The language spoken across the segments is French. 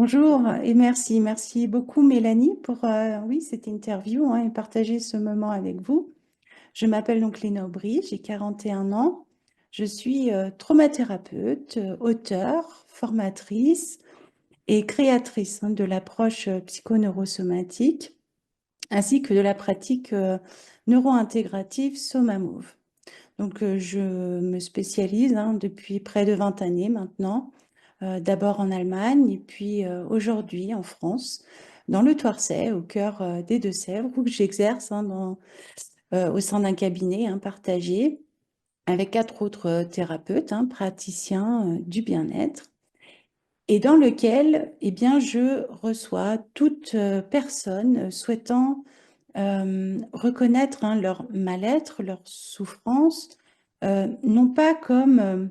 Bonjour et merci beaucoup Mélanie pour oui, cette interview et partager ce moment avec vous. Je m'appelle donc Léna Aubry, j'ai 41 ans. Je suis traumathérapeute, auteure, formatrice et créatrice de l'approche psychoneurosomatique ainsi que de la pratique neuro-intégrative SomaMove. Donc je me spécialise depuis près de 20 années maintenant, d'abord en Allemagne et puis aujourd'hui en France, dans le Touarset, au cœur des Deux-Sèvres, où j'exerce au sein d'un cabinet partagé avec 4 autres thérapeutes, praticiens du bien-être, et dans lequel je reçois toute personne souhaitant reconnaître leur mal-être, leur souffrance, non pas comme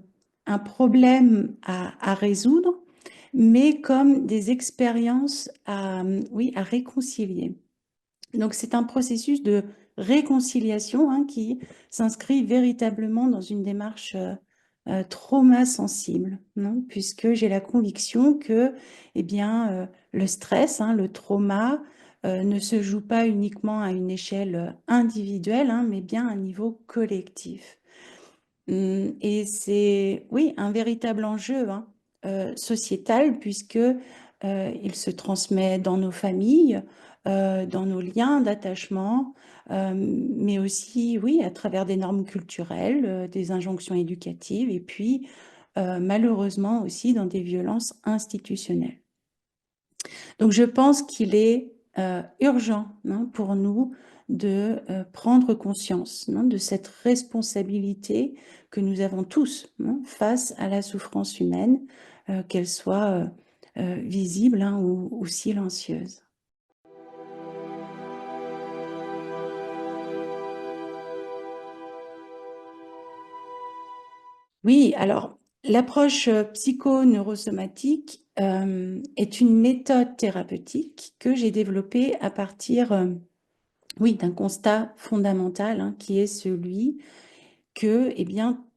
un problème à résoudre, mais comme des expériences oui, à réconcilier. Donc c'est un processus de réconciliation qui s'inscrit véritablement dans une démarche trauma sensible, non? Puisque j'ai la conviction que le stress, le trauma, ne se joue pas uniquement à une échelle individuelle, mais bien à un niveau collectif. Et c'est, oui, un véritable enjeu sociétal, puisque il se transmet dans nos familles, dans nos liens d'attachement, mais aussi, oui, à travers des normes culturelles, des injonctions éducatives, et puis malheureusement aussi dans des violences institutionnelles. Donc je pense qu'il est urgent pour nous de prendre conscience de cette responsabilité que nous avons tous face à la souffrance humaine, qu'elle soit visible ou silencieuse. Oui, alors l'approche psychoneurosomatique est une méthode thérapeutique que j'ai développée à partir oui, d'un constat fondamental qui est celui que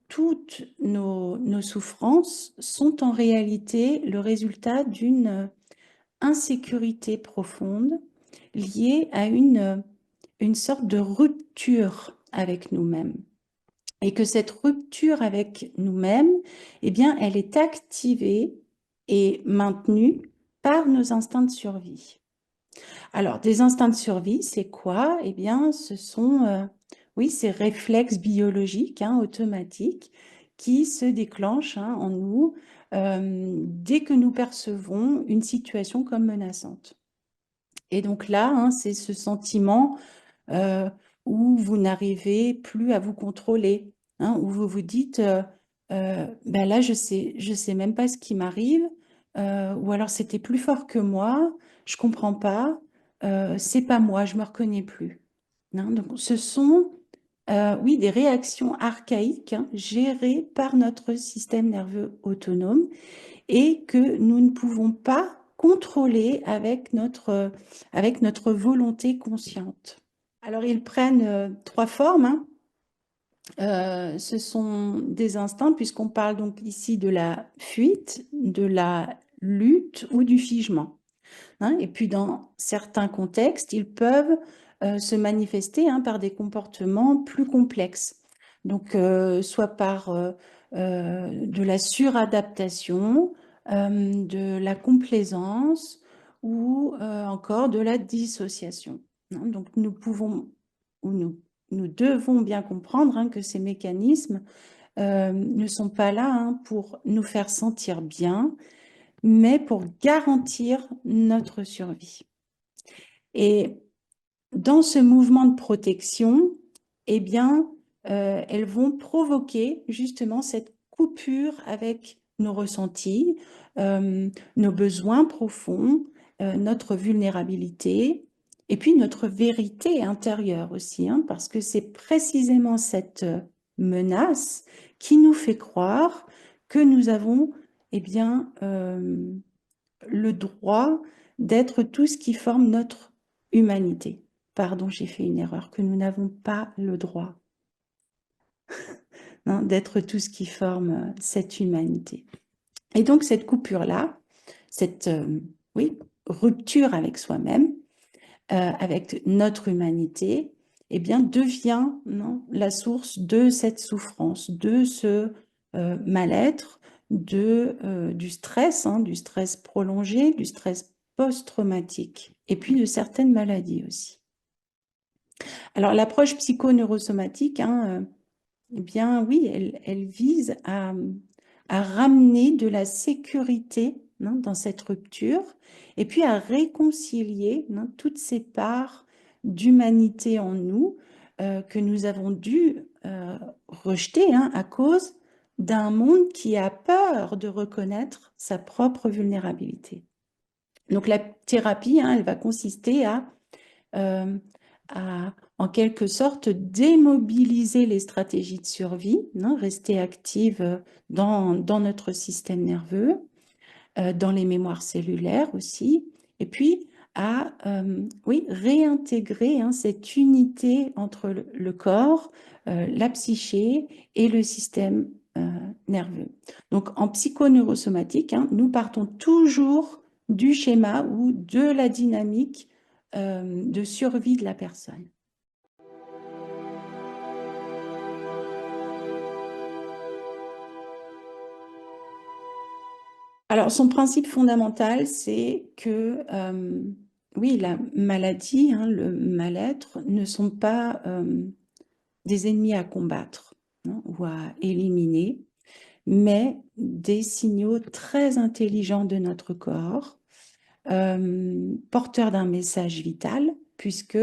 toutes nos souffrances sont en réalité le résultat d'une insécurité profonde liée à une sorte de rupture avec nous-mêmes. Et que cette rupture avec nous-mêmes, elle est activée et maintenue par nos instincts de survie. Alors, des instincts de survie, c'est quoi? Ce sont, oui, ces réflexes biologiques, automatiques, qui se déclenchent en nous dès que nous percevons une situation comme menaçante. Et donc là, c'est ce sentiment euh, où vous n'arrivez plus à vous contrôler, où vous vous dites, ben là, je sais même pas ce qui m'arrive, ou alors c'était plus fort que moi, je comprends pas, c'est pas moi, je me reconnais plus. Donc, ce sont, oui, des réactions archaïques gérées par notre système nerveux autonome et que nous ne pouvons pas contrôler avec notre volonté consciente. Alors, ils prennent 3 formes. Ce sont des instincts, puisqu'on parle donc ici de la fuite, de la lutte ou du figement. Et puis, dans certains contextes, ils peuvent se manifester par des comportements plus complexes. Donc, soit par de la suradaptation, de la complaisance ou encore de la dissociation. Donc, nous pouvons ou nous devons bien comprendre que ces mécanismes ne sont pas là pour nous faire sentir bien, mais pour garantir notre survie. Et dans ce mouvement de protection, elles vont provoquer justement cette coupure avec nos ressentis, nos besoins profonds, notre vulnérabilité et puis notre vérité intérieure aussi, parce que c'est précisément cette menace qui nous fait croire que nous avons le droit d'être tout ce qui forme notre humanité. Pardon, j'ai fait une erreur, que nous n'avons pas le droit d'être tout ce qui forme cette humanité. Et donc cette coupure-là, cette, oui, rupture avec soi-même, avec notre humanité, eh bien, devient non, la source de cette souffrance, de ce mal-être, du stress prolongé, du stress post-traumatique, et puis de certaines maladies aussi. Alors, l'approche psychoneurosomatique, eh bien, oui, elle vise à ramener de la sécurité dans cette rupture et puis à réconcilier toutes ces parts d'humanité en nous que nous avons dû rejeter à cause d'un monde qui a peur de reconnaître sa propre vulnérabilité. Donc la thérapie, elle va consister euh, à, en quelque sorte, démobiliser les stratégies de survie, rester active dans notre système nerveux, dans les mémoires cellulaires aussi, et puis à oui, réintégrer cette unité entre le corps, la psyché et le système nerveux. Donc en psychoneurosomatique, nous partons toujours du schéma ou de la dynamique de survie de la personne. Alors, son principe fondamental, c'est que, oui, la maladie, le mal-être ne sont pas des ennemis à combattre ou à éliminer, mais des signaux très intelligents de notre corps, porteurs d'un message vital, puisque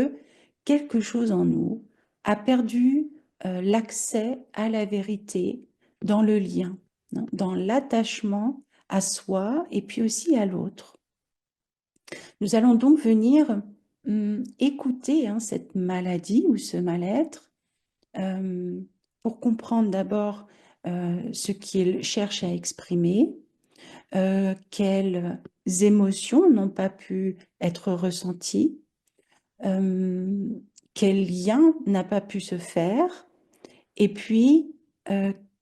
quelque chose en nous a perdu l'accès à la vérité dans le lien, dans l'attachement à soi et puis aussi à l'autre. Nous allons donc venir écouter cette maladie ou ce mal-être pour comprendre d'abord ce qu'il cherche à exprimer, quelles émotions n'ont pas pu être ressenties, quel lien n'a pas pu se faire, et puis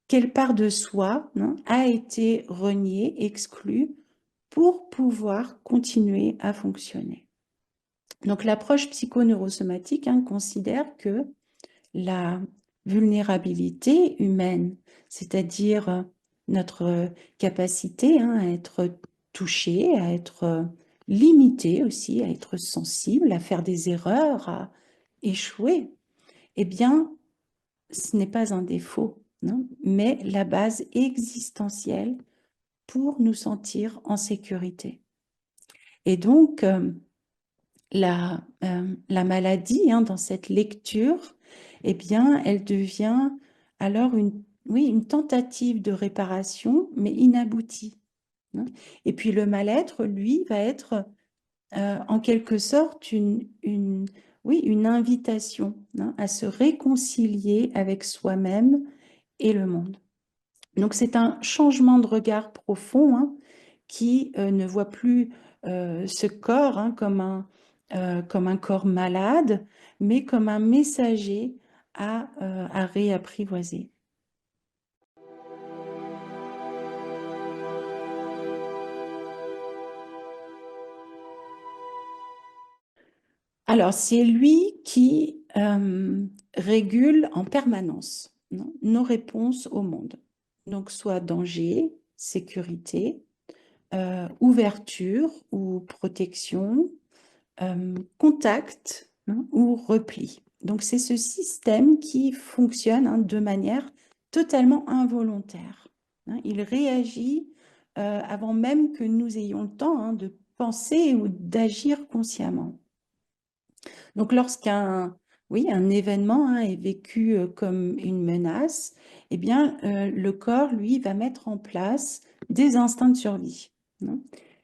quelle part de soi a été reniée, exclue, pour pouvoir continuer à fonctionner. Donc l'approche psychoneurosomatique considère que la vulnérabilité humaine, c'est-à-dire notre capacité à être touché, à être limité aussi, à être sensible, à faire des erreurs, à échouer, eh bien, ce n'est pas un défaut, mais la base existentielle pour nous sentir en sécurité. Et donc, la maladie, dans cette lecture, eh bien, elle devient alors oui, une tentative de réparation, mais inaboutie. Et puis le mal-être, lui, va être en quelque sorte oui, une invitation à se réconcilier avec soi-même et le monde. Donc c'est un changement de regard profond qui ne voit plus ce corps comme un corps malade, mais comme un messager à réapprivoiser. Alors, c'est lui qui régule en permanence nos réponses au monde. Donc, soit danger, sécurité, ouverture ou protection, contact ou repli. Donc, c'est ce système qui fonctionne de manière totalement involontaire. Il réagit avant même que nous ayons le temps de penser ou d'agir consciemment. Donc, lorsqu'un oui, un événement est vécu comme une menace, eh bien, le corps, lui, va mettre en place des instincts de survie.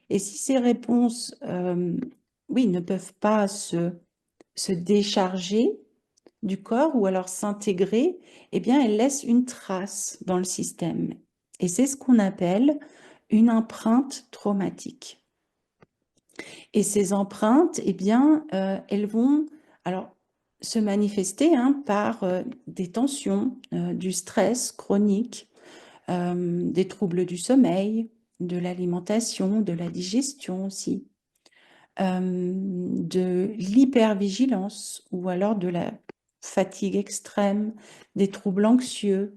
Et si ces réponses, oui, ne peuvent pas se décharger du corps ou alors s'intégrer, eh bien, elles laissent une trace dans le système. Et c'est ce qu'on appelle une empreinte traumatique. Et ces empreintes, eh bien, elles vont alors se manifester par des tensions, du stress chronique, des troubles du sommeil, de l'alimentation, de la digestion aussi. de l'hypervigilance ou alors de la fatigue extrême, des troubles anxieux,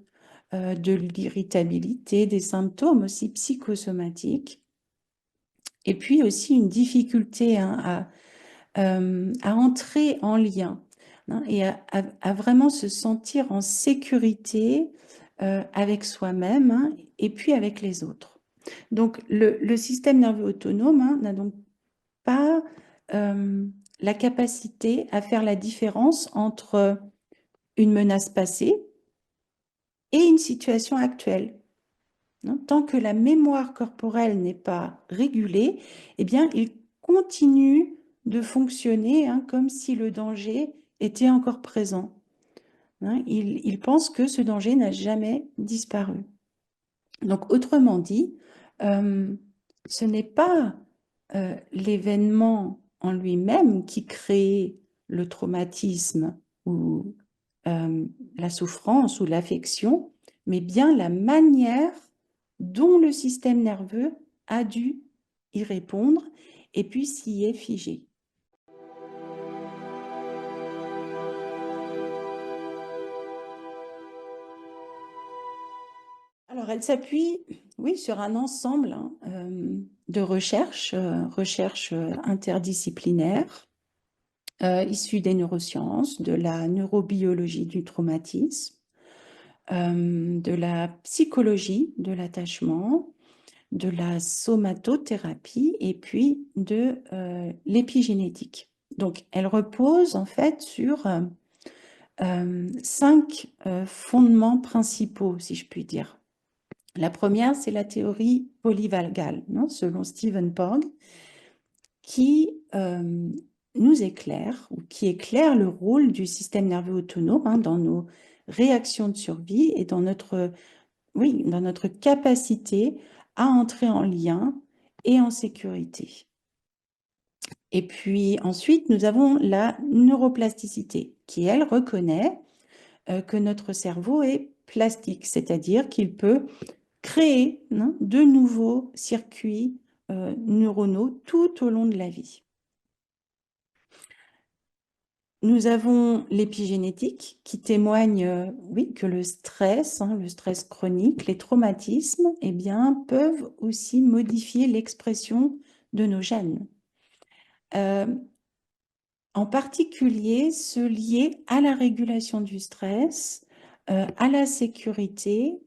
de l'irritabilité, des symptômes aussi psychosomatiques, et puis aussi une difficulté à entrer en lien, hein, et à vraiment se sentir en sécurité avec soi-même, hein, et puis avec les autres. Donc le système nerveux autonome, hein, n'a donc pas la capacité à faire la différence entre une menace passée et une situation actuelle. Hein. Tant que la mémoire corporelle n'est pas régulée, eh bien, il continue de fonctionner, hein, comme si le danger était encore présent. Hein. Il pense que ce danger n'a jamais disparu. Donc, autrement dit, ce n'est pas l'événement en lui-même qui crée le traumatisme ou la souffrance ou l'affection, mais bien la manière dont le système nerveux a dû y répondre et puis s'y est figé. Alors, elle s'appuie, oui, sur un ensemble, hein, de recherches, interdisciplinaires, issues des neurosciences, de la neurobiologie du traumatisme, de la psychologie de l'attachement, de la somatothérapie et puis de l'épigénétique. Donc, elle repose en fait sur 5 fondements principaux, si je puis dire. La première, c'est la théorie polyvagale, hein, selon Stephen Porges, qui nous éclaire, ou qui éclaire le rôle du système nerveux autonome, hein, dans nos réactions de survie et dans notre capacité à entrer en lien et en sécurité. Et puis ensuite, nous avons la neuroplasticité, qui, elle, reconnaît que notre cerveau est plastique, c'est-à-dire qu'il peut créer, hein, de nouveaux circuits neuronaux tout au long de la vie. Nous avons l'épigénétique qui témoigne, oui, que le stress, hein, le stress chronique, les traumatismes, eh bien, peuvent aussi modifier l'expression de nos gènes. En particulier, ceux liés à la régulation du stress, à la sécurité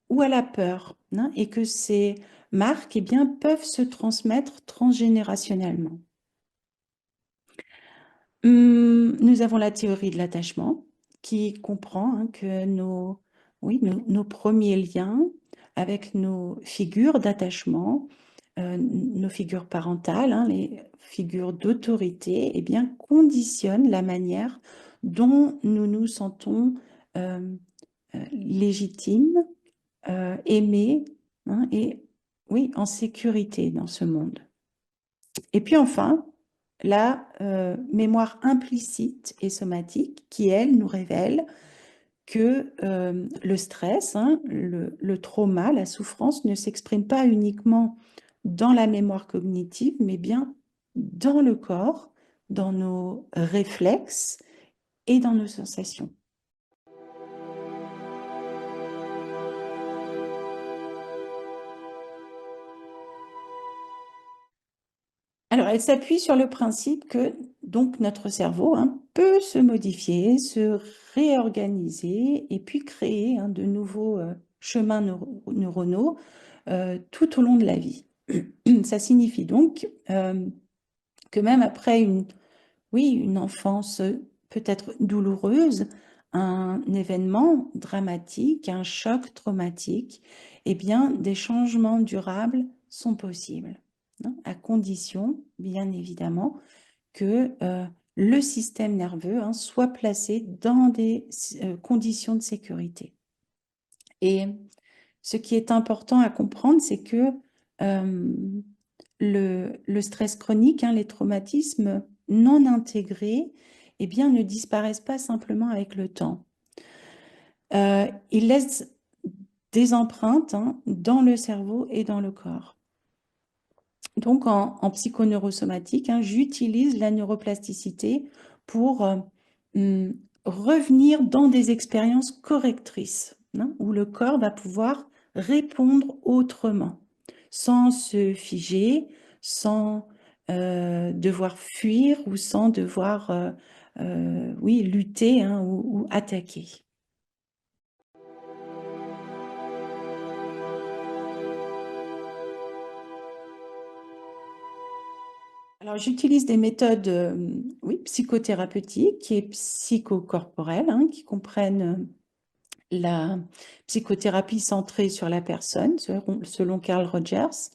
ou à la peur, hein, et que ces marques, eh bien, peuvent se transmettre transgénérationnellement. Nous avons la théorie de l'attachement qui comprend, hein, que nos premiers liens avec nos figures d'attachement, nos figures parentales, hein, les figures d'autorité, eh bien, conditionnent la manière dont nous nous sentons légitimes, aimés, hein, et oui, en sécurité dans ce monde. Et puis enfin, la mémoire implicite et somatique qui, elle, nous révèle que le stress, hein, le trauma, la souffrance ne s'exprime pas uniquement dans la mémoire cognitive, mais bien dans le corps, dans nos réflexes et dans nos sensations. Alors, elle s'appuie sur le principe que donc notre cerveau, hein, peut se modifier, se réorganiser et puis créer, hein, de nouveaux chemins neuronaux tout au long de la vie. Ça signifie donc que même après une enfance peut-être douloureuse, un événement dramatique, un choc traumatique, eh bien, des changements durables sont possibles, hein, à condition, bien évidemment, que le système nerveux, hein, soit placé dans des conditions de sécurité. Et ce qui est important à comprendre, c'est que le stress chronique, hein, les traumatismes non intégrés, eh bien, ne disparaissent pas simplement avec le temps. Ils laissent des empreintes, hein, dans le cerveau et dans le corps. Donc, en psychoneurosomatique, hein, j'utilise la neuroplasticité pour hum, revenir dans des expériences correctrices, hein, où le corps va pouvoir répondre autrement, sans se figer, sans devoir fuir ou sans devoir oui, lutter, hein, ou attaquer. Alors, j'utilise des méthodes oui, psychothérapeutiques et psychocorporelles, hein, qui comprennent la psychothérapie centrée sur la personne, selon Carl Rogers,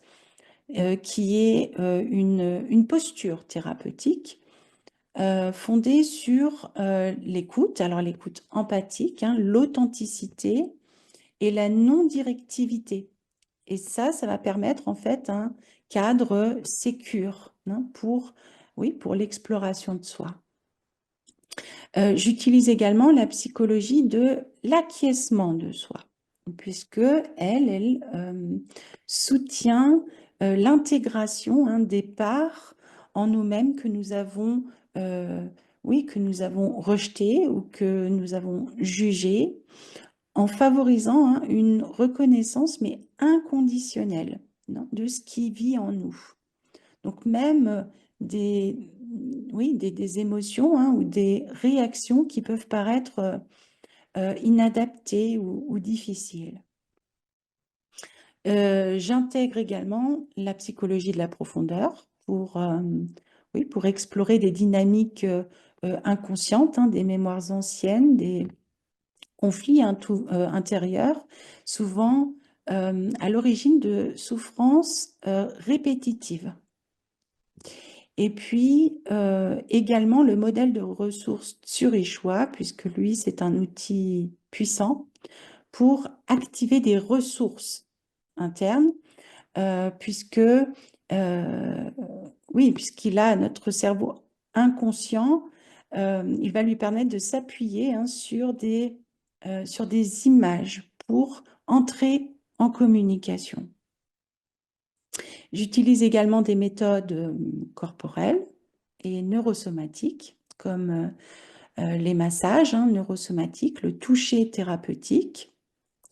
qui est une posture thérapeutique fondée sur l'écoute, alors l'écoute empathique, hein, l'authenticité et la non-directivité. Et ça va permettre en fait un cadre sécure, hein, oui, pour l'exploration de soi. J'utilise également la psychologie de l'acquiescement de soi, puisque elle soutient l'intégration, hein, des parts en nous-mêmes que nous avons, oui, que nous avons rejetées ou que nous avons jugées, en favorisant, hein, une reconnaissance, mais inconditionnelle, non, de ce qui vit en nous. Donc même des, oui, des émotions, hein, ou des réactions qui peuvent paraître inadaptées ou difficiles. J'intègre également la psychologie de la profondeur oui, pour explorer des dynamiques inconscientes, hein, des mémoires anciennes, des conflits intérieurs, souvent à l'origine de souffrances répétitives. Et puis également le modèle de ressources Tsurichois, puisque lui, c'est un outil puissant pour activer des ressources internes, puisque, oui, puisqu'il a notre cerveau inconscient, il va lui permettre de s'appuyer, hein, sur des images pour entrer en communication. J'utilise également des méthodes corporelles et neurosomatiques, comme les massages, hein, neurosomatiques, le toucher thérapeutique,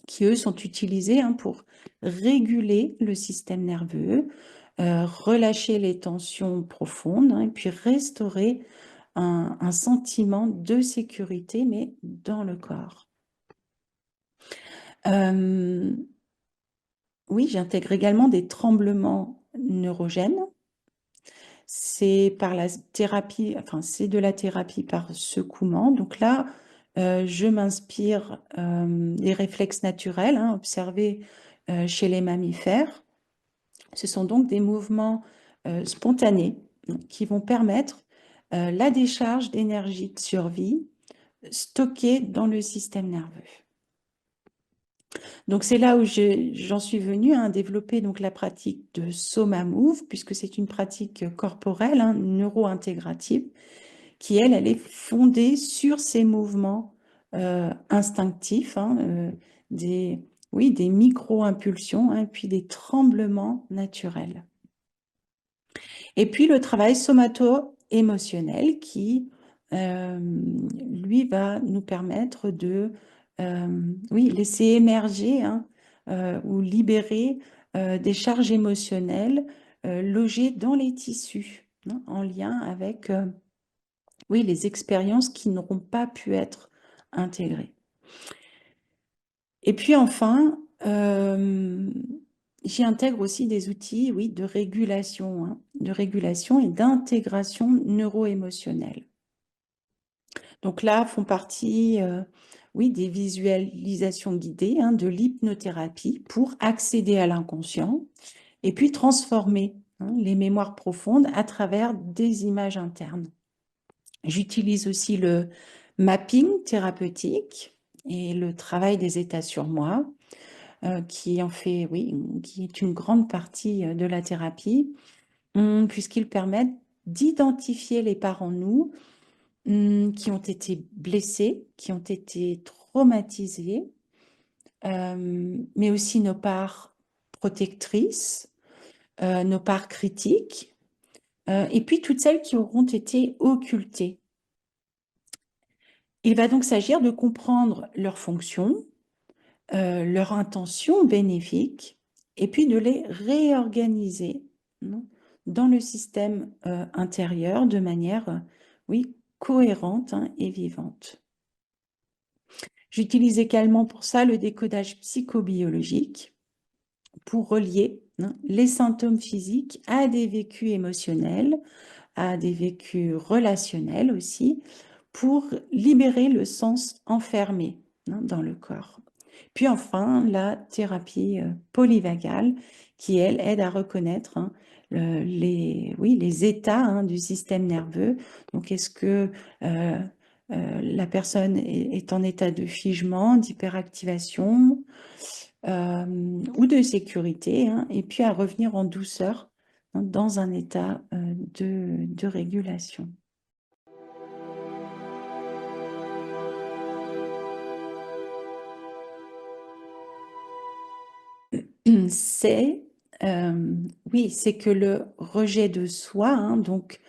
qui, eux, sont utilisés, hein, pour réguler le système nerveux, relâcher les tensions profondes, hein, et puis restaurer un sentiment de sécurité, mais dans le corps. Oui, j'intègre également des tremblements neurogènes. C'est par la thérapie, enfin, c'est de la thérapie par secouement. Donc là, je m'inspire des réflexes naturels, hein, observés chez les mammifères. Ce sont donc des mouvements spontanés, donc, qui vont permettre la décharge d'énergie de survie stockée dans le système nerveux. Donc c'est là où j'en suis venue, hein, à développer donc la pratique de Soma Move, puisque c'est une pratique corporelle, hein, neuro-intégrative, qui elle est fondée sur ces mouvements instinctifs, hein, oui, des micro-impulsions, hein, et puis des tremblements naturels. Et puis le travail somato-émotionnel qui, lui, va nous permettre de, oui, laisser émerger, hein, ou libérer des charges émotionnelles logées dans les tissus, hein, en lien avec, oui, les expériences qui n'auront pas pu être intégrées. Et puis enfin, j'y intègre aussi des outils, oui, de régulation, hein, de régulation et d'intégration neuro-émotionnelle. Donc là font partie, oui, des visualisations guidées, hein, de l'hypnothérapie pour accéder à l'inconscient et puis transformer, hein, les mémoires profondes à travers des images internes. J'utilise aussi le mapping thérapeutique et le travail des états sur moi, qui en fait, oui, qui est une grande partie de la thérapie, puisqu'ils permettent d'identifier les parts en nous qui ont été blessés, qui ont été traumatisés, mais aussi nos parts protectrices, nos parts critiques, et puis toutes celles qui auront été occultées. Il va donc s'agir de comprendre leurs fonctions, leurs intentions bénéfiques, et puis de les réorganiser, non, dans le système intérieur de manière, oui, cohérente, hein, et vivante. J'utilise également pour ça le décodage psychobiologique pour relier, hein, les symptômes physiques à des vécus émotionnels, à des vécus relationnels aussi, pour libérer le sens enfermé, hein, dans le corps. Puis enfin, la thérapie polyvagale qui, elle, aide à reconnaître, hein, les états, hein, du système nerveux. Donc, est-ce que la personne est en état de figement, d'hyperactivation ou de sécurité, hein, et puis à revenir en douceur, hein, dans un état de régulation. C'est, oui, c'est que le rejet de soi, hein, donc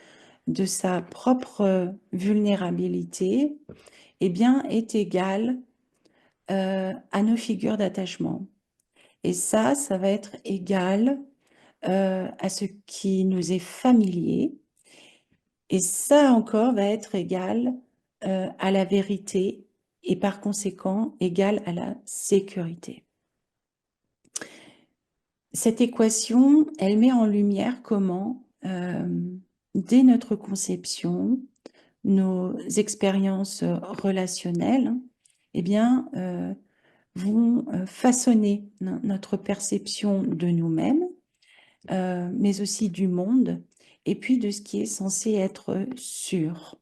de sa propre vulnérabilité, eh bien, est égal à nos figures d'attachement. Et ça va être égal à ce qui nous est familier. Et ça encore va être égal à la vérité et par conséquent égal à la sécurité. Cette équation, elle met en lumière comment, dès notre conception, nos expériences relationnelles, eh bien, vont façonner notre perception de nous-mêmes, mais aussi du monde, et puis de ce qui est censé être sûr.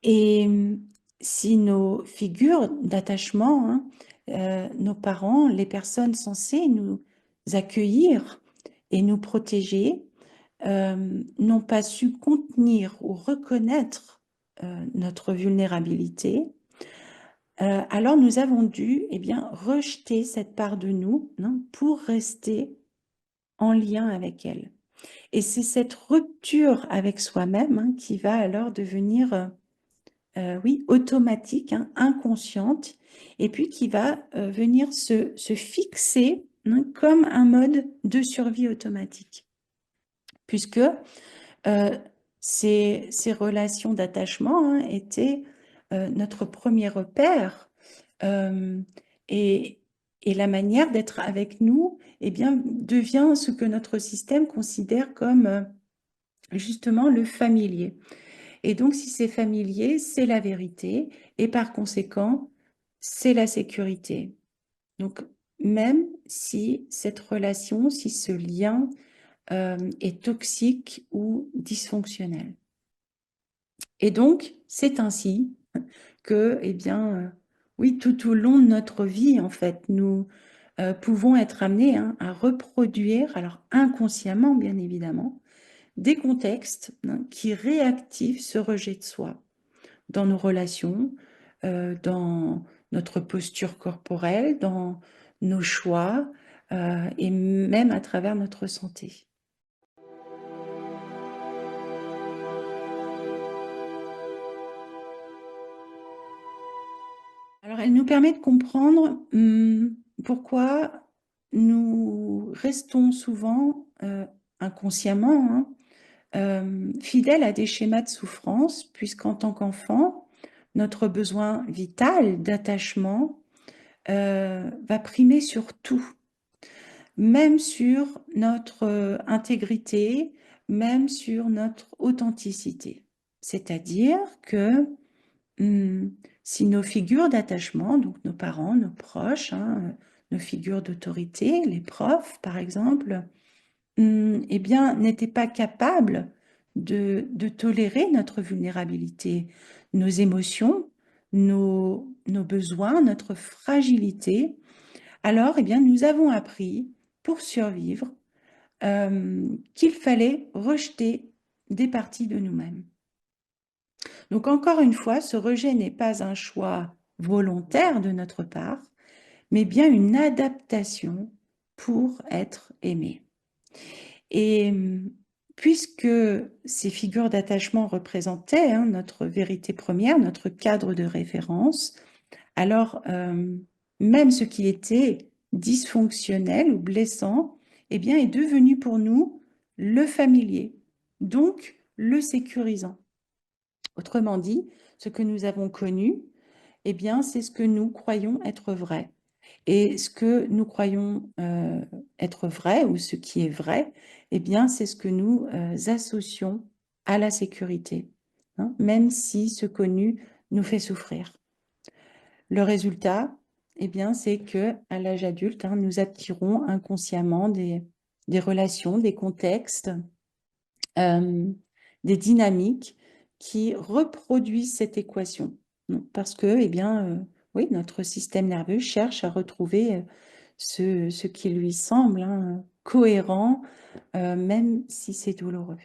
Et si nos figures d'attachement, hein, nos parents, les personnes censées nous accueillir et nous protéger, n'ont pas su contenir ou reconnaître notre vulnérabilité, alors nous avons dû, eh bien, rejeter cette part de nous, hein, pour rester en lien avec elle. Et c'est cette rupture avec soi-même, hein, qui va alors devenir oui, automatique, hein, inconsciente, et puis qui va venir se fixer, hein, comme un mode de survie automatique. Puisque ces relations d'attachement, hein, étaient notre premier repère, euh, et, et la manière d'être avec nous, eh bien, devient ce que notre système considère comme justement le familier. Et donc, si c'est familier, c'est la vérité, et par conséquent, c'est la sécurité. Donc, même si cette relation, si ce lien est toxique ou dysfonctionnel. Et donc, c'est ainsi que, eh bien, oui, tout au long de notre vie, en fait, nous pouvons être amenés, hein, à reproduire, alors inconsciemment, bien évidemment, des contextes, hein, qui réactivent ce rejet de soi dans nos relations, dans notre posture corporelle, dans nos choix, et même à travers notre santé. Alors, elle nous permet de comprendre pourquoi nous restons souvent inconsciemment, hein, fidèles à des schémas de souffrance, puisqu'en tant qu'enfant, notre besoin vital d'attachement va primer sur tout, même sur notre intégrité, même sur notre authenticité. C'est-à-dire que si nos figures d'attachement, donc nos parents, nos proches, hein, nos figures d'autorité, les profs par exemple, eh bien, n'étaient pas capables de tolérer notre vulnérabilité, nos émotions, nos besoins, notre fragilité, alors, eh bien, nous avons appris, pour survivre, qu'il fallait rejeter des parties de nous-mêmes. Donc, encore une fois, ce rejet n'est pas un choix volontaire de notre part, mais bien une adaptation pour être aimé. Et puisque ces figures d'attachement représentaient notre vérité première, notre cadre de référence, alors même ce qui était dysfonctionnel ou blessant, eh bien, est devenu pour nous le familier, donc le sécurisant. Autrement dit, ce que nous avons connu, eh bien, c'est ce que nous croyons être vrai. Et ce que nous croyons être vrai, ou ce qui est vrai, eh bien, c'est ce que nous associons à la sécurité, hein, même si ce connu nous fait souffrir. Le résultat, eh bien, c'est que à l'âge adulte, nous attirons inconsciemment des relations, des contextes, des dynamiques qui reproduisent cette équation. Parce que, eh bien, oui, notre système nerveux cherche à retrouver ce qui lui semble cohérent, même si c'est douloureux.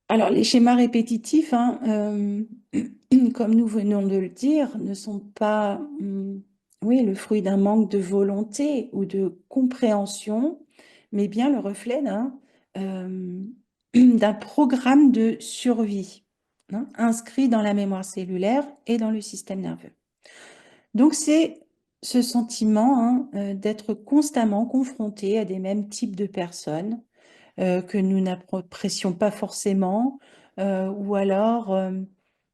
Alors, les schémas répétitifs, comme nous venons de le dire, ne sont pas oui, le fruit d'un manque de volonté ou de compréhension, mais bien le reflet d'un programme de survie inscrit dans la mémoire cellulaire et dans le système nerveux. Donc, c'est ce sentiment d'être constamment confronté à des mêmes types de personnes que nous n'apprécions pas forcément, ou alors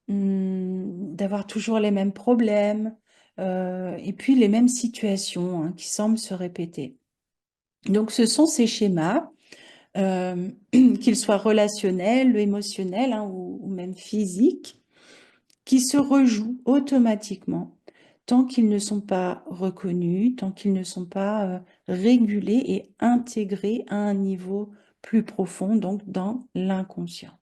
d'avoir toujours les mêmes problèmes, et puis les mêmes situations qui semblent se répéter. Donc, ce sont ces schémas, qu'ils soient relationnels, émotionnels ou même physiques, qui se rejouent automatiquement tant qu'ils ne sont pas reconnus, tant qu'ils ne sont pas régulés et intégrés à un niveau plus profond, donc dans l'inconscient.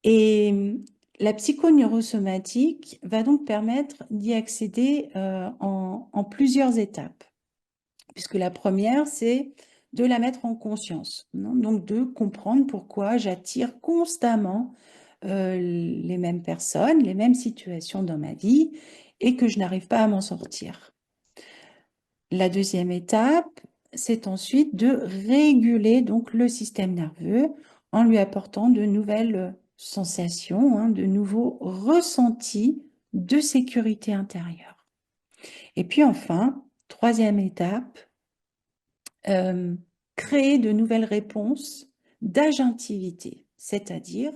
Et la psychoneurosomatique va donc permettre d'y accéder en plusieurs étapes, puisque la première, c'est de la mettre en conscience, donc de comprendre pourquoi j'attire constamment les mêmes personnes, les mêmes situations dans ma vie et que je n'arrive pas à m'en sortir. La deuxième étape, c'est ensuite de réguler donc le système nerveux en lui apportant de nouvelles sensations, de nouveaux ressentis de sécurité intérieure. Et puis enfin, troisième étape, créer de nouvelles réponses d'agentivité, c'est-à-dire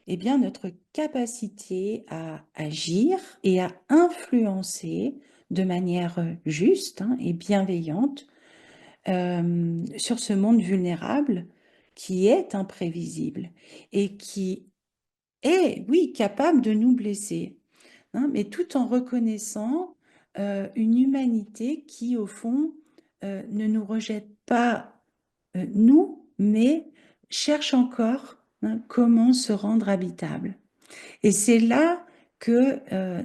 eh bien, notre capacité à agir et à influencer de manière juste et bienveillante sur ce monde vulnérable qui est imprévisible et qui est, oui, capable de nous blesser, mais tout en reconnaissant une humanité qui, au fond, ne nous rejette pas nous, mais cherche encore comment se rendre habitable. Et c'est là que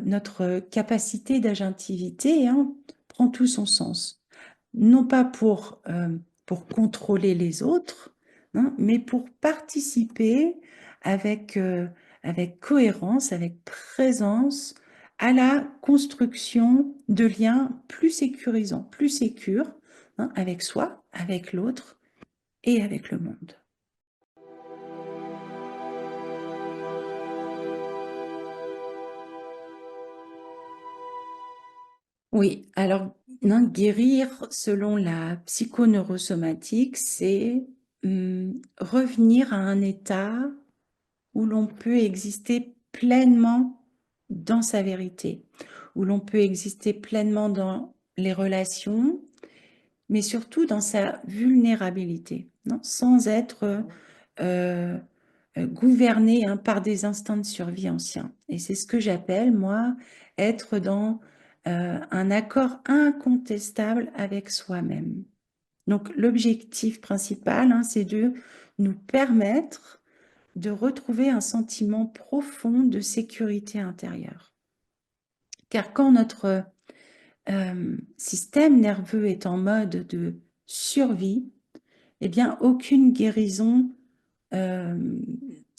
notre capacité d'agentivité prend tout son sens. Non pas pour contrôler les autres, mais pour participer avec, avec cohérence, avec présence à la construction de liens plus sécurisants, plus sécures, avec soi, avec l'autre et avec le monde. Oui, alors guérir selon la psychoneurosomatique, c'est revenir à un état où l'on peut exister pleinement dans sa vérité, où l'on peut exister pleinement dans les relations, mais surtout dans sa vulnérabilité, sans être euh, gouverné par des instincts de survie anciens. Et c'est ce que j'appelle, moi, être dans un accord incontestable avec soi-même. Donc, l'objectif principal, c'est de nous permettre de retrouver un sentiment profond de sécurité intérieure. Car quand notre système nerveux est en mode de survie, eh bien, aucune guérison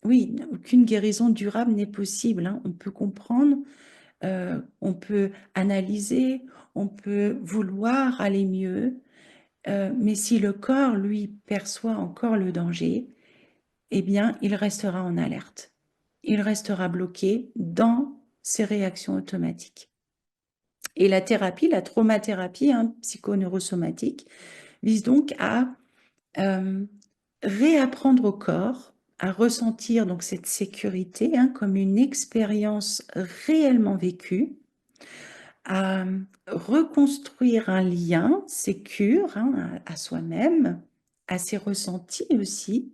oui, aucune guérison durable n'est possible, hein. On peut comprendre, on peut analyser, on peut vouloir aller mieux, mais si le corps, lui, perçoit encore le danger, eh bien, il restera en alerte. Il restera bloqué dans ses réactions automatiques. Et la thérapie, la traumathérapie, hein, psychoneurosomatique, vise donc à réapprendre au corps à ressentir donc cette sécurité, hein, comme une expérience réellement vécue, à reconstruire un lien sécure, hein, à soi-même, à ses ressentis aussi,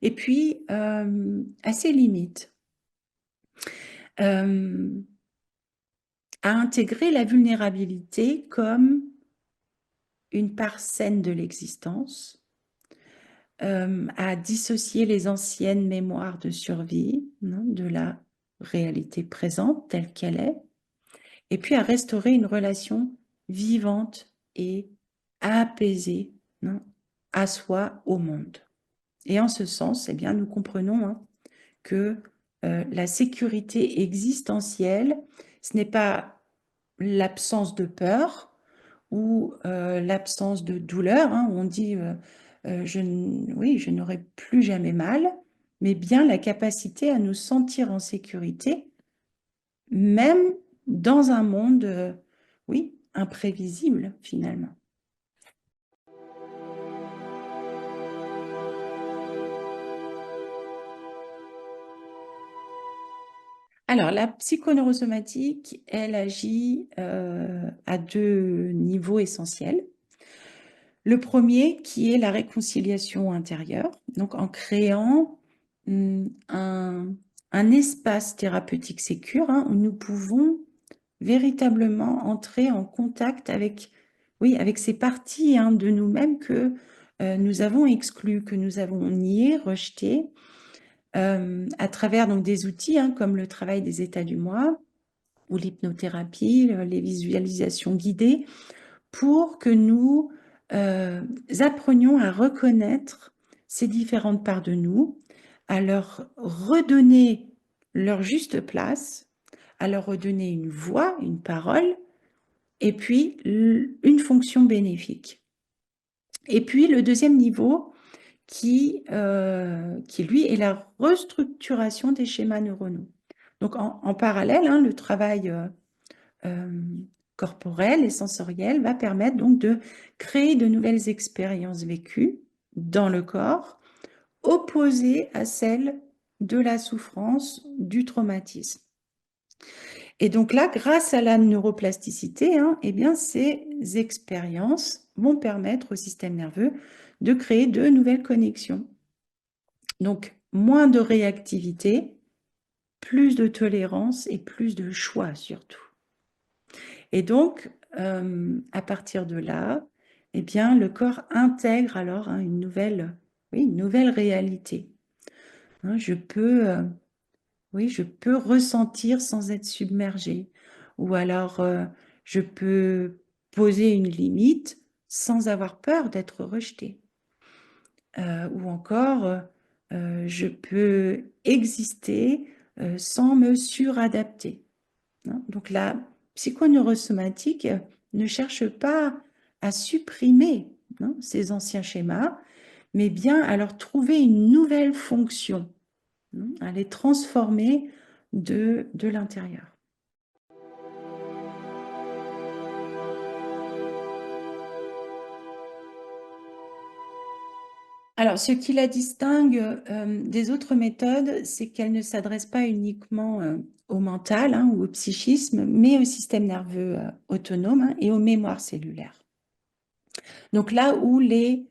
et puis à ses limites, à intégrer la vulnérabilité comme une part saine de l'existence, à dissocier les anciennes mémoires de survie, hein, de la réalité présente telle qu'elle est, et puis à restaurer une relation vivante et apaisée, hein, à soi, au monde. Et en ce sens, eh bien, nous comprenons, hein, que la sécurité existentielle, ce n'est pas l'absence de peur ou l'absence de douleur, hein, où on dit oui, je n'aurai plus jamais mal, mais bien la capacité à nous sentir en sécurité, même dans un monde, oui, imprévisible finalement. Alors, la psychoneurosomatique, elle agit à deux niveaux essentiels. Le premier qui est la réconciliation intérieure, donc en créant un espace thérapeutique sécure, hein, où nous pouvons véritablement entrer en contact avec, oui, avec ces parties, hein, de nous-mêmes que nous avons exclues, que nous avons niées, rejetées, à travers donc, des outils, hein, comme le travail des états du moi ou l'hypnothérapie, les visualisations guidées, pour que nous apprenions à reconnaître ces différentes parts de nous, à leur redonner leur juste place, à leur redonner une voix, une parole, et puis une fonction bénéfique. Et puis le deuxième niveau, qui lui est la restructuration des schémas neuronaux. Donc en parallèle, hein, le travail corporel et sensoriel va permettre donc de créer de nouvelles expériences vécues dans le corps, opposées à celles de la souffrance, du traumatisme. Et donc là, grâce à la neuroplasticité, hein, eh bien, ces expériences vont permettre au système nerveux de créer de nouvelles connexions. Donc, moins de réactivité, plus de tolérance et plus de choix surtout. Et donc, à partir de là, eh bien, le corps intègre alors, hein, une nouvelle réalité. Hein, oui, je peux ressentir sans être submergée. Ou alors, je peux poser une limite sans avoir peur d'être rejetée. Ou encore, je peux exister sans me suradapter. Hein. Donc la psychoneurosomatique ne cherche pas à supprimer, hein, ces anciens schémas, mais bien à leur trouver une nouvelle fonction, hein, à les transformer de l'intérieur. Alors, ce qui la distingue des autres méthodes, c'est qu'elle ne s'adresse pas uniquement au mental, hein, ou au psychisme, mais au système nerveux autonome, hein, et aux mémoires cellulaires. Donc là où les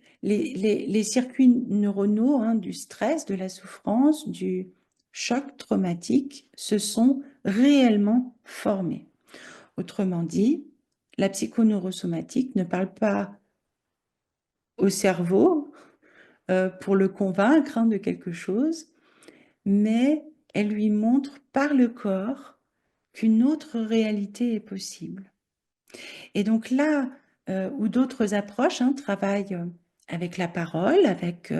circuits neuronaux, hein, du stress, de la souffrance, du choc traumatique se sont réellement formés. Autrement dit, la psychoneurosomatique ne parle pas au cerveau pour le convaincre, hein, de quelque chose, mais elle lui montre par le corps qu'une autre réalité est possible. Et donc là où d'autres approches, hein, travaillent avec la parole, avec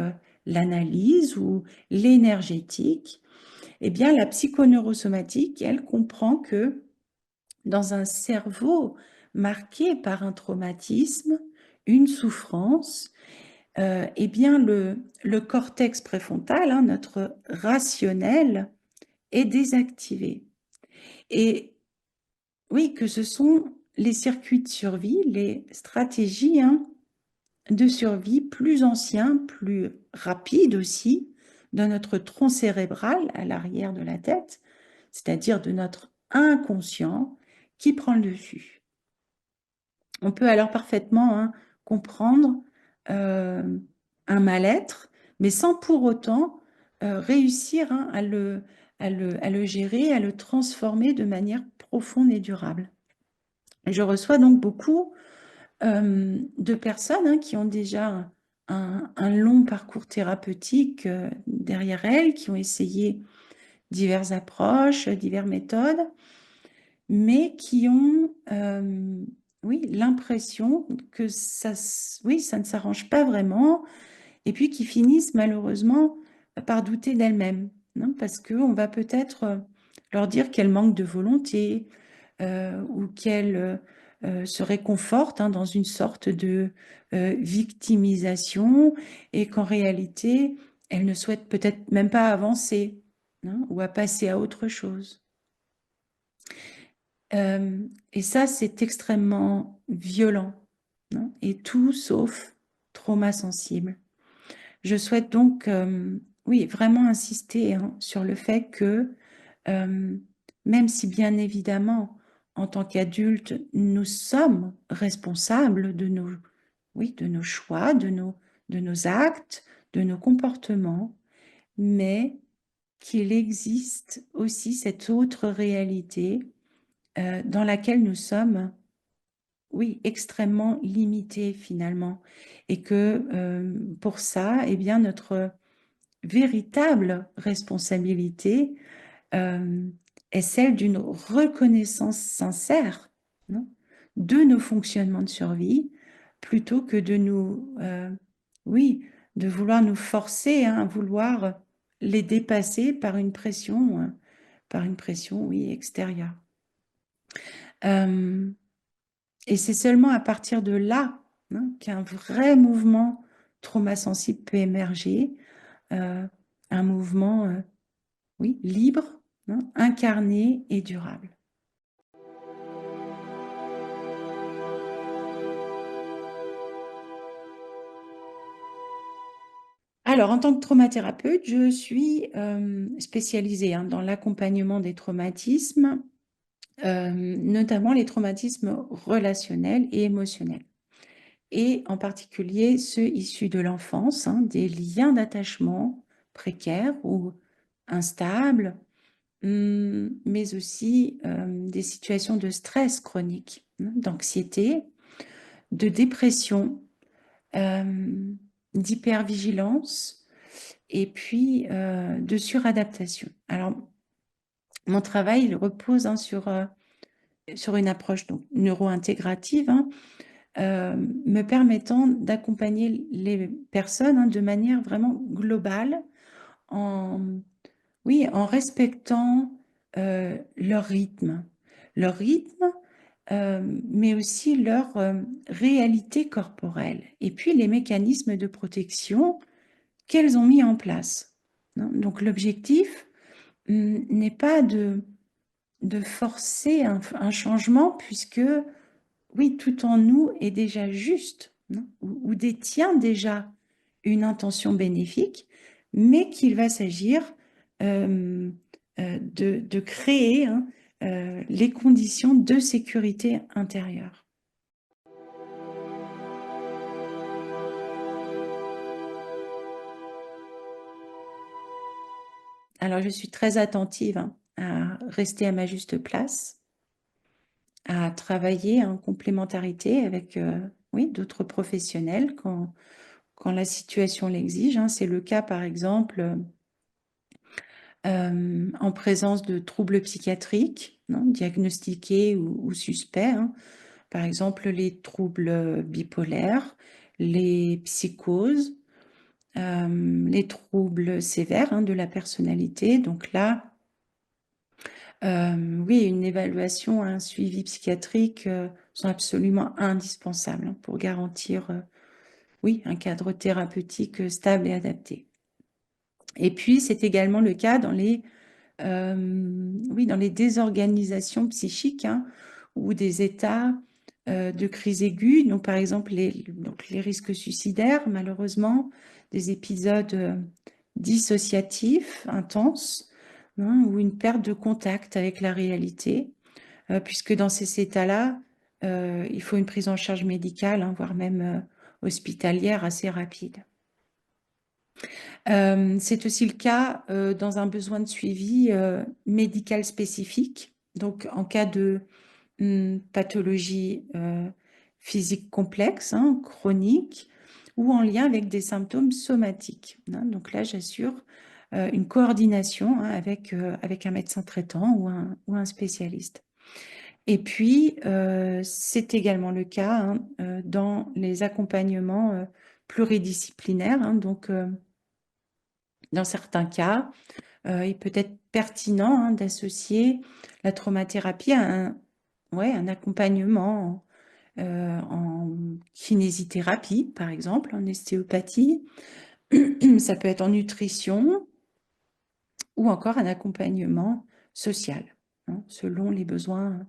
l'analyse ou l'énergétique, eh bien, la psychoneurosomatique, elle comprend que dans un cerveau marqué par un traumatisme, une souffrance, eh bien, le cortex préfrontal, hein, notre rationnel, est désactivé. Et oui, que ce sont les circuits de survie, les stratégies, hein, de survie plus anciens, plus rapides aussi, de notre tronc cérébral à l'arrière de la tête, c'est-à-dire de notre inconscient qui prend le dessus. On peut alors parfaitement, hein, comprendre un mal-être, mais sans pour autant réussir, hein, à le gérer, à le transformer de manière profonde et durable. Et je reçois donc beaucoup de personnes, hein, qui ont déjà un long parcours thérapeutique derrière elles, qui ont essayé diverses approches, diverses méthodes, mais qui ont, oui, l'impression que oui, ça ne s'arrange pas vraiment, et puis qui finissent malheureusement par douter d'elles-mêmes, hein, parce qu'on va peut-être leur dire qu'elles manquent de volonté, ou qu'elles se réconfortent, hein, dans une sorte de victimisation, et qu'en réalité, elles ne souhaitent peut-être même pas avancer, hein, ou à passer à autre chose. Et ça, c'est extrêmement violent, hein, et tout sauf trauma sensible. Je souhaite donc, oui, vraiment insister, hein, sur le fait que, même si bien évidemment, en tant qu'adultes, nous sommes responsables de nos, oui, de nos choix, de nos actes, de nos comportements, mais qu'il existe aussi cette autre réalité dans laquelle nous sommes, oui, extrêmement limités finalement, et que pour ça, eh bien, notre véritable responsabilité est celle d'une reconnaissance sincère, non, de nos fonctionnements de survie, plutôt que de nous, oui, de vouloir nous forcer, hein, à vouloir les dépasser par une pression, oui, extérieure. Et c'est seulement à partir de là, hein, qu'un vrai mouvement trauma sensible peut émerger, un mouvement, oui, libre, hein, incarné et durable. Alors, en tant que traumathérapeute, je suis spécialisée, hein, dans l'accompagnement des traumatismes, notamment les traumatismes relationnels et émotionnels, et en particulier ceux issus de l'enfance, hein, des liens d'attachement précaires ou instables, mais aussi des situations de stress chronique, hein, d'anxiété, de dépression, d'hypervigilance, et puis de suradaptation. Alors, mon travail, il repose, hein, sur une approche donc neuro-intégrative, hein, me permettant d'accompagner les personnes, hein, de manière vraiment globale, en, oui, en respectant leur rythme, mais aussi leur réalité corporelle, et puis les mécanismes de protection qu'elles ont mis en place, hein. Donc l'objectif n'est pas de forcer un changement, puisque, oui, tout en nous est déjà juste, hein, ou détient déjà une intention bénéfique, mais qu'il va s'agir de créer, hein, les conditions de sécurité intérieure. Alors, je suis très attentive, hein, à rester à ma juste place, à travailler en complémentarité avec, oui, d'autres professionnels quand la situation l'exige, hein. C'est le cas, par exemple, en présence de troubles psychiatriques, hein, diagnostiqués ou suspects, hein. Par exemple, les troubles bipolaires, les psychoses, les troubles sévères de la personnalité. Donc là, oui, une évaluation, un suivi psychiatrique sont absolument indispensables pour garantir, oui, un cadre thérapeutique stable et adapté. Et puis, c'est également le cas dans oui, dans les désorganisations psychiques ou des états de crise aiguë. Donc, par exemple, les risques suicidaires, malheureusement, des épisodes dissociatifs intenses ou une perte de contact avec la réalité, puisque dans ces états-là, il faut une prise en charge médicale, voire même hospitalière assez rapide. C'est aussi le cas dans un besoin de suivi médical spécifique. Donc, en cas de pathologie physique complexe, chronique, ou en lien avec des symptômes somatiques. Donc là, j'assure une coordination avec un médecin traitant ou un spécialiste. Et puis, c'est également le cas dans les accompagnements pluridisciplinaires. Donc, dans certains cas, il peut être pertinent d'associer la traumathérapie à un accompagnement en kinésithérapie, par exemple, en ostéopathie. Ça peut être en nutrition ou encore un accompagnement social, selon les besoins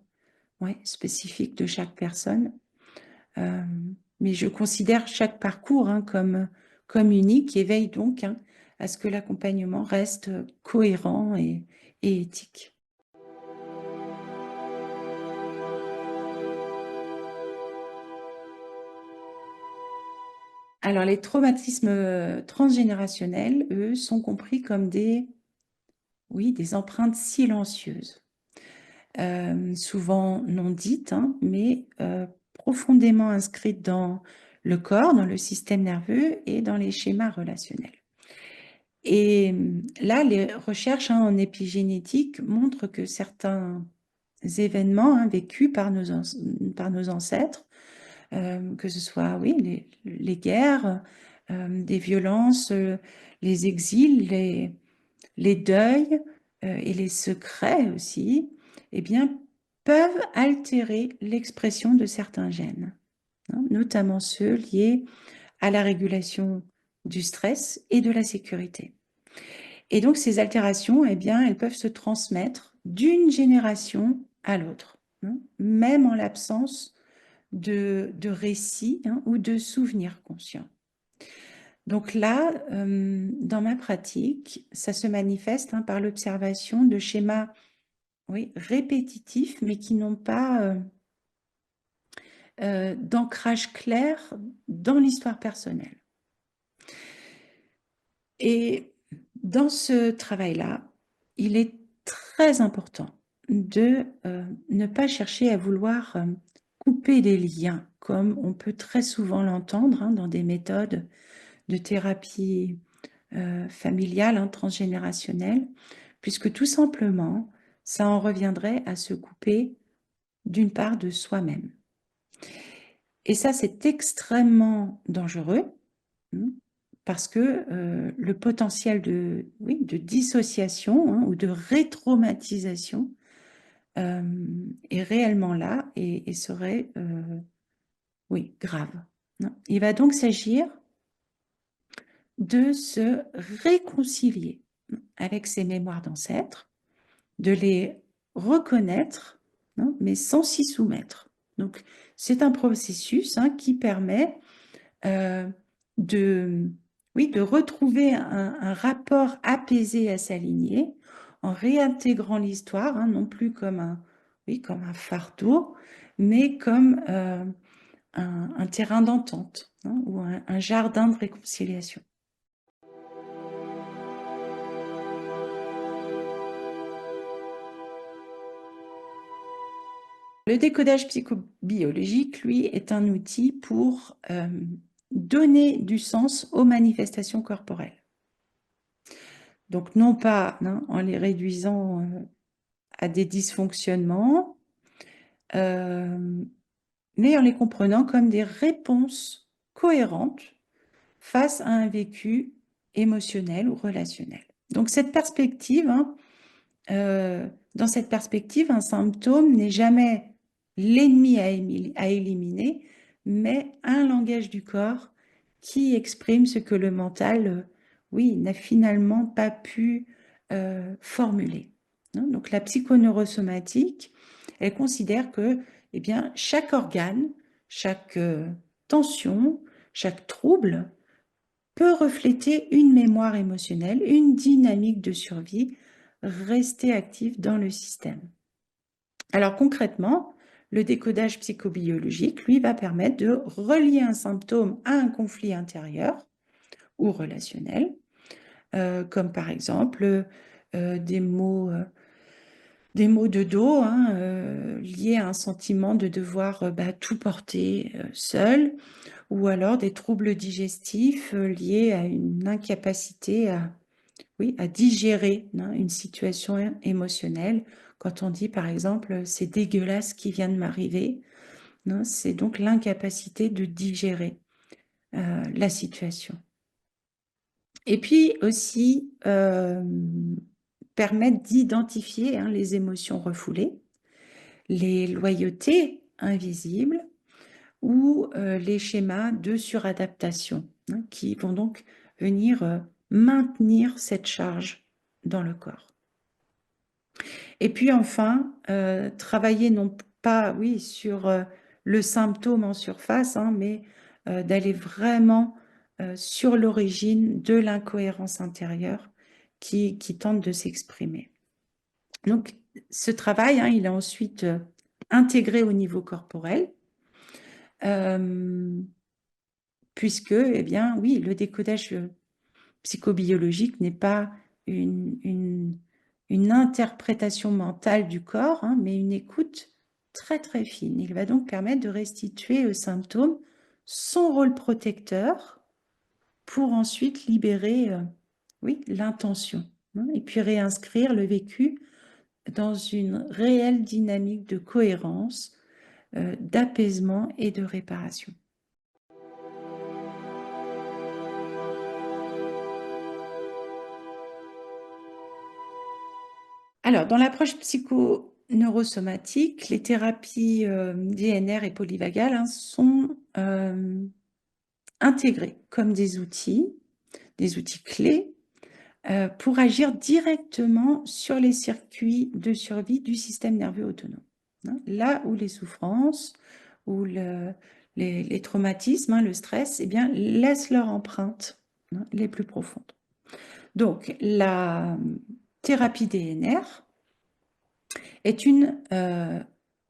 spécifiques de chaque personne. Mais je considère chaque parcours comme unique et veille donc à ce que l'accompagnement reste cohérent et éthique. Alors, les traumatismes transgénérationnels, eux, sont compris comme des empreintes silencieuses, souvent non dites, mais profondément inscrites dans le corps, dans le système nerveux et dans les schémas relationnels. Et là, les recherches en épigénétique montrent que certains événements vécus par nos ancêtres, que ce soit les guerres, des violences, les exils, les deuils et les secrets aussi, eh bien, peuvent altérer l'expression de certains gènes, notamment ceux liés à la régulation du stress et de la sécurité. Et donc, ces altérations, eh bien, elles peuvent se transmettre d'une génération à l'autre, même en l'absence de récits ou de souvenirs conscients. Donc là, dans ma pratique, ça se manifeste par l'observation de schémas répétitifs, mais qui n'ont pas d'ancrage clair dans l'histoire personnelle. Et dans ce travail-là, il est très important de ne pas chercher à vouloir couper les liens, comme on peut très souvent l'entendre dans des méthodes de thérapie familiale, transgénérationnelle, puisque tout simplement, ça en reviendrait à se couper d'une part de soi-même. Et ça, c'est extrêmement dangereux, parce que le potentiel de dissociation ou de rétraumatisation est réellement là et serait grave. Il va donc s'agir de se réconcilier avec ces mémoires d'ancêtres, de les reconnaître, mais sans s'y soumettre. Donc, c'est un processus qui permet de retrouver un rapport apaisé à sa lignée en réintégrant l'histoire, non plus comme un fardeau, mais comme un terrain d'entente ou un jardin de réconciliation. Le décodage psychobiologique, lui, est un outil pour donner du sens aux manifestations corporelles. Donc, non pas en les réduisant à des dysfonctionnements, mais en les comprenant comme des réponses cohérentes face à un vécu émotionnel ou relationnel. Donc cette perspective, dans cette perspective, un symptôme n'est jamais l'ennemi à éliminer, mais un langage du corps qui exprime ce que le mental, oui, n'a finalement pas pu formuler. Donc la psychoneurosomatique, elle considère que eh bien, chaque organe, chaque tension, chaque trouble peut refléter une mémoire émotionnelle, une dynamique de survie restée active dans le système. Alors concrètement, le décodage psychobiologique, lui, va permettre de relier un symptôme à un conflit intérieur ou relationnel, comme par exemple des maux de dos liés à un sentiment de devoir tout porter seul, ou alors des troubles digestifs liés à une incapacité à digérer une situation émotionnelle. Quand on dit par exemple c'est dégueulasse ce qui vient de m'arriver, c'est donc l'incapacité de digérer la situation. Et puis aussi permettre d'identifier les émotions refoulées, les loyautés invisibles ou les schémas de suradaptation qui vont donc venir maintenir cette charge dans le corps. Et puis enfin, travailler non pas, oui, sur le symptôme en surface, mais d'aller vraiment sur l'origine de l'incohérence intérieure qui tente de s'exprimer. Donc, ce travail, il est ensuite intégré au niveau corporel, puisque, eh bien, oui, le décodage psychobiologique n'est pas une interprétation mentale du corps, mais une écoute très très fine. Il va donc permettre de restituer au symptôme son rôle protecteur pour ensuite libérer l'intention et puis réinscrire le vécu dans une réelle dynamique de cohérence, d'apaisement et de réparation. Alors, dans l'approche psychoneurosomatique, les thérapies DNR et polyvagales sont intégrées comme des outils clés pour agir directement sur les circuits de survie du système nerveux autonome. Là où les souffrances ou les traumatismes, le stress, eh bien, laissent leur empreinte les plus profondes. Donc, la thérapie DNR est une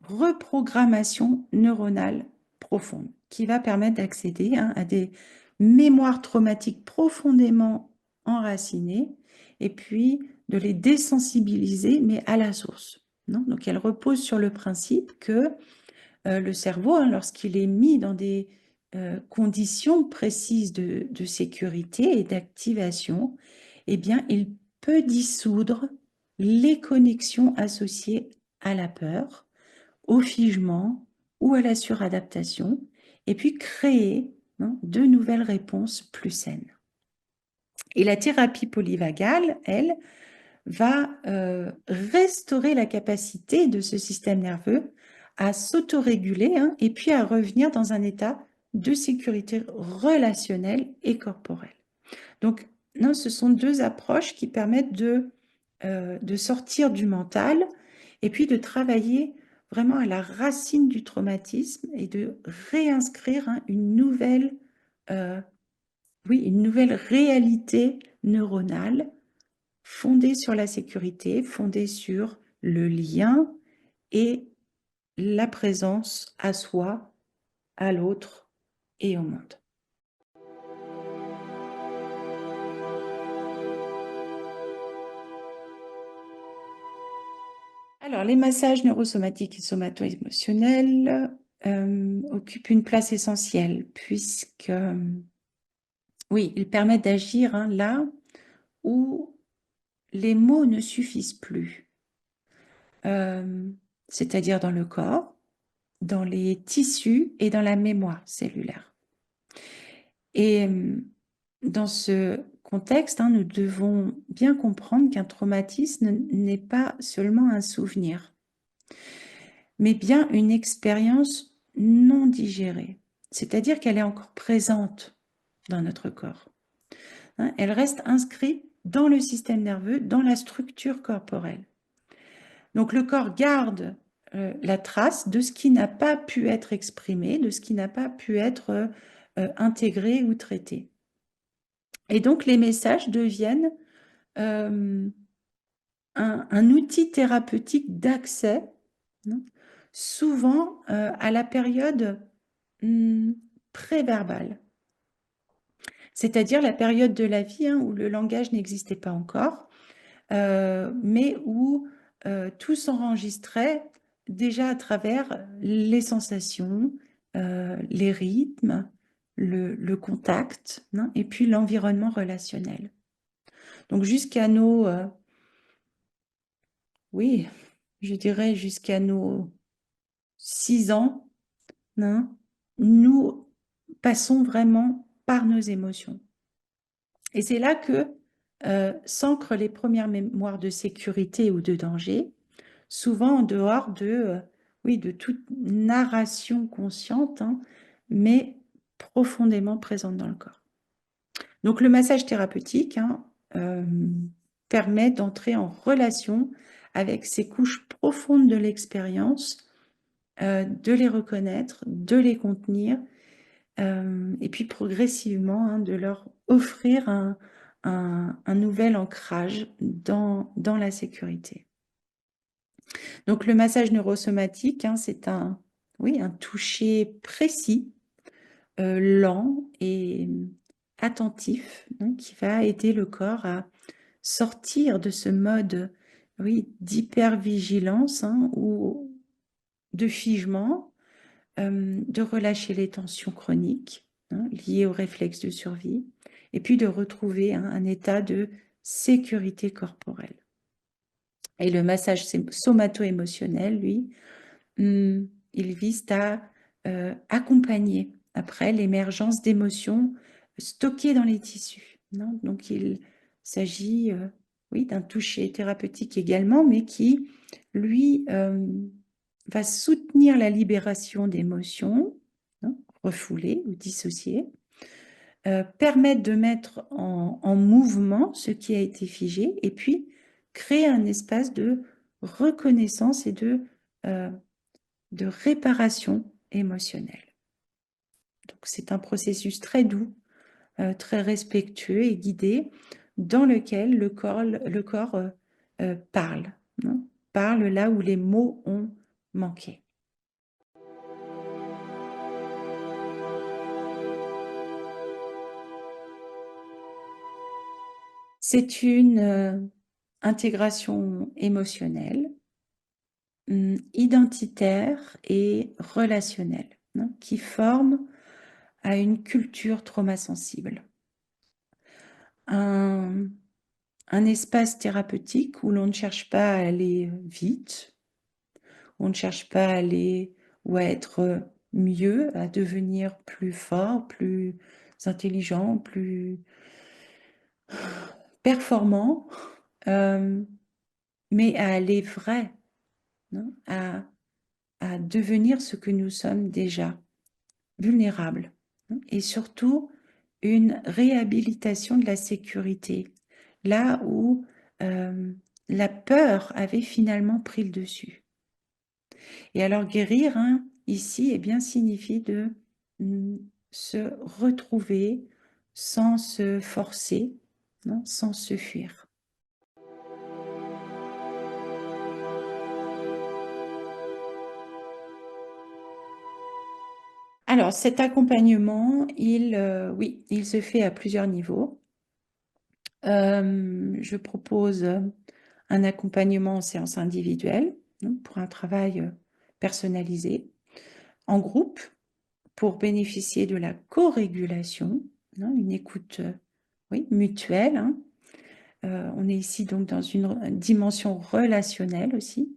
reprogrammation neuronale profonde qui va permettre d'accéder à des mémoires traumatiques profondément enracinées et puis de les désensibiliser, mais à la source. Donc, elle repose sur le principe que le cerveau, lorsqu'il est mis dans des conditions précises de sécurité et d'activation, eh bien, il peut dissoudre les connexions associées à la peur, au figement ou à la suradaptation, et puis créer de nouvelles réponses plus saines. Et la thérapie polyvagale, elle, va restaurer la capacité de ce système nerveux à s'autoréguler et puis à revenir dans un état de sécurité relationnelle et corporelle. Donc, ce sont deux approches qui permettent de sortir du mental et puis de travailler vraiment à la racine du traumatisme et de réinscrire une nouvelle réalité neuronale fondée sur la sécurité, fondée sur le lien et la présence à soi, à l'autre et au monde. Alors, les massages neurosomatiques et somato-émotionnels occupent une place essentielle puisque, oui, ils permettent d'agir là où les mots ne suffisent plus, c'est-à-dire dans le corps, dans les tissus et dans la mémoire cellulaire. Et dans ce contexte, hein, nous devons bien comprendre qu'un traumatisme n'est pas seulement un souvenir, mais bien une expérience non digérée, c'est-à-dire qu'elle est encore présente dans notre corps. Hein, elle reste inscrite dans le système nerveux, dans la structure corporelle. Donc le corps garde la trace de ce qui n'a pas pu être exprimé, de ce qui n'a pas pu être intégré ou traité. Et donc les messages deviennent un outil thérapeutique d'accès, hein, souvent à la période préverbale, c'est-à-dire la période de la vie, hein, où le langage n'existait pas encore, mais où tout s'enregistrait déjà à travers les sensations, les rythmes, le contact, hein, et puis l'environnement relationnel. Donc jusqu'à nos, oui, je dirais jusqu'à nos 6 ans, hein, nous passons vraiment par nos émotions. Et c'est là que s'ancrent les premières mémoires de sécurité ou de danger, souvent en dehors de, oui, de toute narration consciente, hein, mais profondément présente dans le corps. Donc le massage thérapeutique, hein, permet d'entrer en relation avec ces couches profondes de l'expérience, de les reconnaître, de les contenir, et puis progressivement, hein, de leur offrir un nouvel ancrage dans la sécurité. Donc le massage neurosomatique, hein, c'est oui, un toucher précis, lent et attentif, hein, qui va aider le corps à sortir de ce mode, oui, d'hypervigilance, hein, ou de figement, de relâcher les tensions chroniques, hein, liées au réflexe de survie, et puis de retrouver, hein, un état de sécurité corporelle. Et le massage somato-émotionnel, lui, il vise à accompagner après l'émergence d'émotions stockées dans les tissus, non? Donc il s'agit, oui, d'un toucher thérapeutique également, mais qui, lui, va soutenir la libération d'émotions, hein, refoulées ou dissociées, permettre de mettre en mouvement ce qui a été figé, et puis créer un espace de reconnaissance et de réparation émotionnelle. Donc c'est un processus très doux, très respectueux et guidé, dans lequel le corps parle, hein, parle là où les mots ont manqué. C'est une intégration émotionnelle, identitaire et relationnelle, hein, qui forme à une culture traumasensible. Un espace thérapeutique où l'on ne cherche pas à aller vite, où on ne cherche pas à aller ou à être mieux, à devenir plus fort, plus intelligent, plus performant, mais à aller vrai, hein, à devenir ce que nous sommes déjà, vulnérables, hein, et surtout une réhabilitation de la sécurité, là où la peur avait finalement pris le dessus. Et alors guérir, hein, ici, eh bien, signifie de se retrouver sans se forcer, non, sans se fuir. Alors cet accompagnement, oui, il se fait à plusieurs niveaux. Je propose un accompagnement en séance individuelle, hein, pour un travail personnalisé, en groupe, pour bénéficier de la co-régulation, hein, une écoute, oui, mutuelle, hein. On est ici donc dans une dimension relationnelle aussi.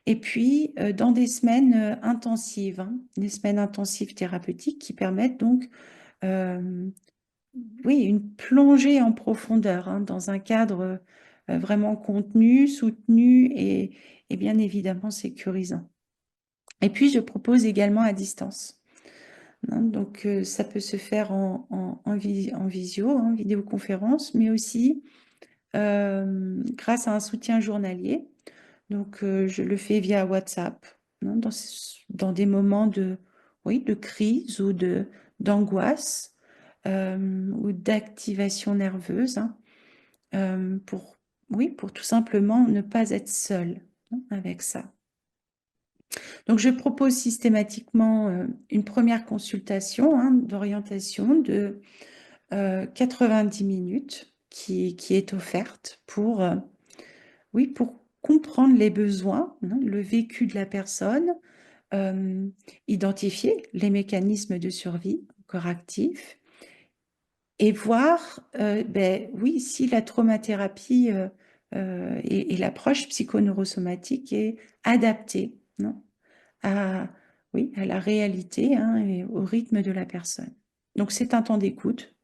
Et puis dans des semaines intensives, hein, des semaines intensives thérapeutiques qui permettent donc oui, une plongée en profondeur, hein, dans un cadre vraiment contenu, soutenu et bien évidemment sécurisant. Et puis, je propose également à distance, hein. Donc, ça peut se faire en visio, en vidéoconférence, mais aussi grâce à un soutien journalier. Donc, je le fais via WhatsApp, hein, dans des moments oui, de crise ou d'angoisse ou d'activation nerveuse, hein, pour, oui, pour tout simplement ne pas être seul, hein, avec ça. Donc, je propose systématiquement une première consultation, hein, d'orientation de 90 minutes qui est offerte pour, oui, pour comprendre les besoins, hein, le vécu de la personne, identifier les mécanismes de survie encore actifs et voir, oui, si la traumathérapie et l'approche psychoneurosomatique est adaptée, non, oui, à la réalité, hein, et au rythme de la personne. Donc, c'est un temps d'écoute,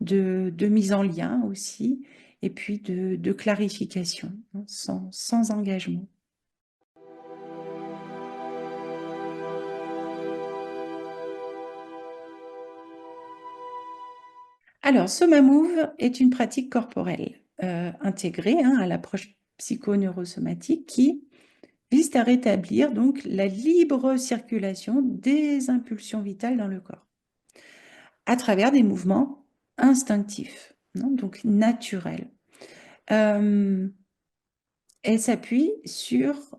de mise en lien aussi, et puis de clarification, hein, sans engagement. Alors, Soma Move est une pratique corporelle intégrée, hein, à l'approche psychoneurosomatique qui vise à rétablir donc la libre circulation des impulsions vitales dans le corps à travers des mouvements instinctifs, hein, donc naturels. Elle s'appuie sur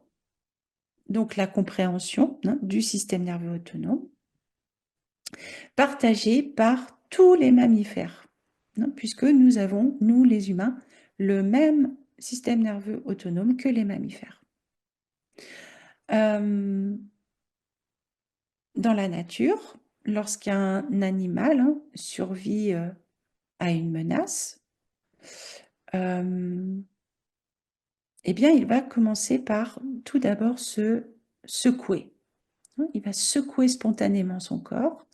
donc la compréhension, hein, du système nerveux autonome partagé par tous les mammifères, hein, puisque nous avons, nous les humains, le même système nerveux autonome que les mammifères. Dans la nature, lorsqu'un animal, hein, survit à une menace, eh bien, il va commencer par tout d'abord se secouer, hein. Il va secouer spontanément son corps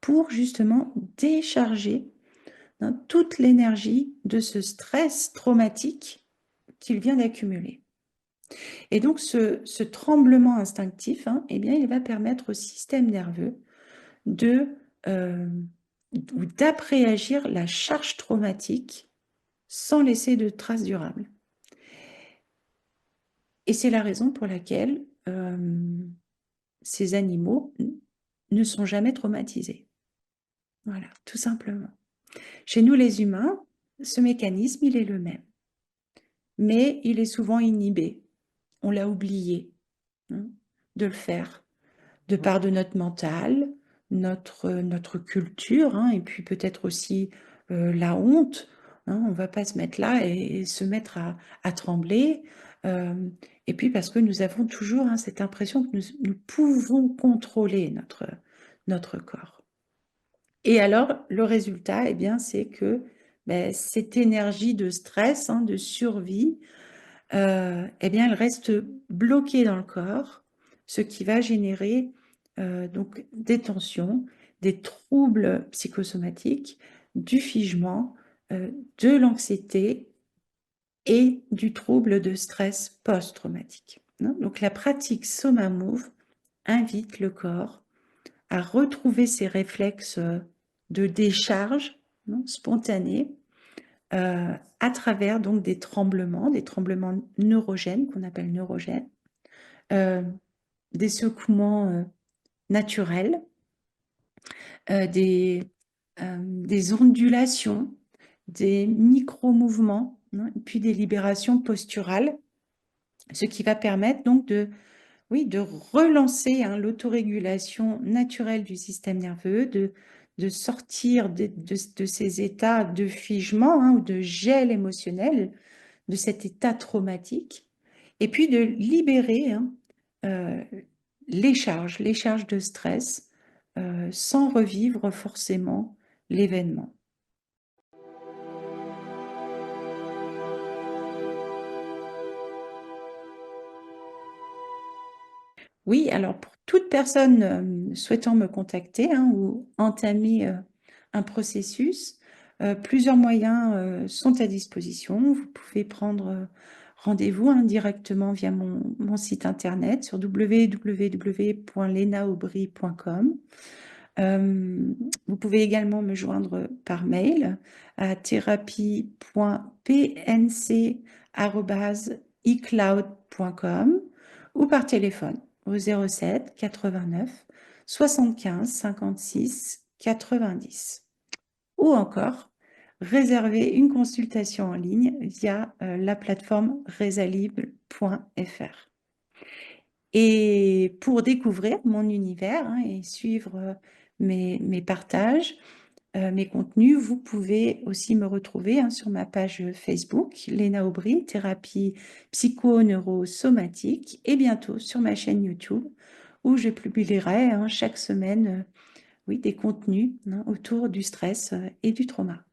pour justement décharger, hein, toute l'énergie de ce stress traumatique qu'il vient d'accumuler. Et donc, ce tremblement instinctif, hein, eh bien, il va permettre au système nerveux euh, d'appréagir la charge traumatique sans laisser de traces durables. Et c'est la raison pour laquelle ces animaux ne sont jamais traumatisés. Voilà, tout simplement. Chez nous, les humains, ce mécanisme, il est le même, mais il est souvent inhibé. On l'a oublié, hein, de le faire, de part de notre mental, notre culture, hein, et puis peut-être aussi la honte, hein. On ne va pas se mettre là et se mettre à trembler. euh, et puis parce que nous avons toujours, hein, cette impression que nous pouvons contrôler notre corps. Et alors, le résultat, eh bien, c'est que cette énergie de stress, hein, de survie, eh bien, elle reste bloquée dans le corps, ce qui va générer donc des tensions, des troubles psychosomatiques, du figement, de l'anxiété et du trouble de stress post-traumatique, hein. Donc, la pratique Soma Move invite le corps à retrouver ses réflexes de décharge, hein, spontanés, à travers donc des tremblements neurogènes qu'on appelle neurogènes, euh, des secouements naturels, des ondulations, des micro-mouvements, hein, et puis des libérations posturales, ce qui va permettre donc oui, de relancer, hein, l'autorégulation naturelle du système nerveux, de sortir de ces états de figement, hein, ou de gel émotionnel, de cet état traumatique, et puis de libérer, hein, euh, les charges de stress, sans revivre forcément l'événement. Oui, alors pour toute personne souhaitant me contacter, hein, ou entamer un processus. Plusieurs moyens sont à disposition. Vous pouvez prendre rendez-vous directement via mon site internet sur www.lenaubry.com. Vous pouvez également me joindre par mail à thérapie.pnc@icloud.com ou par téléphone au 07 89 75 56 90. Ou encore, réserver une consultation en ligne via la plateforme resalib.fr. Et pour découvrir mon univers et suivre mes partages, mes contenus, vous pouvez aussi me retrouver sur ma page Facebook, Léna Aubry, thérapie psycho-neurosomatique, et bientôt sur ma chaîne YouTube, où je publierai chaque semaine oui, des contenus autour du stress et du trauma.